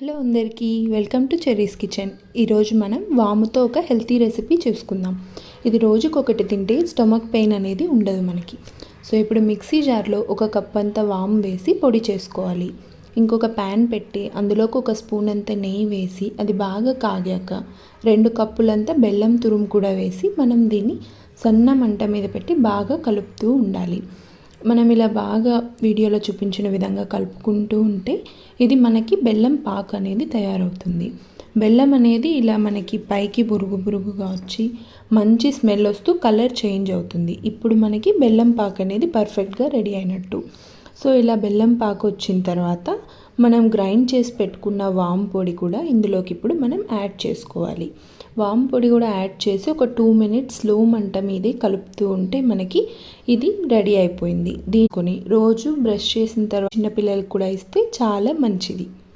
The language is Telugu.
హలో అందరికీ వెల్కమ్ టు చెర్రీస్ కిచెన్. ఈరోజు మనం వాముతో ఒక హెల్తీ రెసిపీ చేసుకుందాం. ఇది రోజుకొకటి తింటే స్టమక్ పెయిన్ అనేది ఉండదు మనకి. సో ఇప్పుడు మిక్సీ జార్లో ఒక కప్ అంత వాము వేసి పొడి చేసుకోవాలి. ఇంకొక ప్యాన్ పెట్టి అందులోకి ఒక స్పూన్ అంత నెయ్యి వేసి అది బాగా కాగాక 2 కప్పులంత బెల్లం తురుము కూడా వేసి మనం దీన్ని సన్న మంట మీద పెట్టి బాగా కలుపుతూ ఉండాలి. మనం ఇలా బాగా వీడియోలో చూపించిన విధంగా కలుపుకుంటూ ఉంటే ఇది మనకి బెల్లం పాక్ అనేది తయారవుతుంది. బెల్లం అనేది ఇలా మనకి పైకి బురుగుగా వచ్చి మంచి స్మెల్ వస్తూ కలర్ చేంజ్ అవుతుంది. ఇప్పుడు మనకి బెల్లం పాక్ అనేది పర్ఫెక్ట్గా రెడీ అయినట్టు. సో ఇలా బెల్లం పాక్ వచ్చిన తర్వాత మనం గ్రైండ్ చేసి పెట్టుకున్న వాము పొడి కూడా ఇందులోకి ఇప్పుడు మనం యాడ్ చేసుకోవాలి. వాము పొడి కూడా యాడ్ చేసి ఒక 2 మినిట్స్ స్లో మంట మీదే కలుపుతూ ఉంటే మనకి ఇది రెడీ అయిపోయింది. దీన్ని రోజు బ్రష్ చేసిన తర్వాత చిన్నపిల్లలకు కూడా ఇస్తే చాలా మంచిది.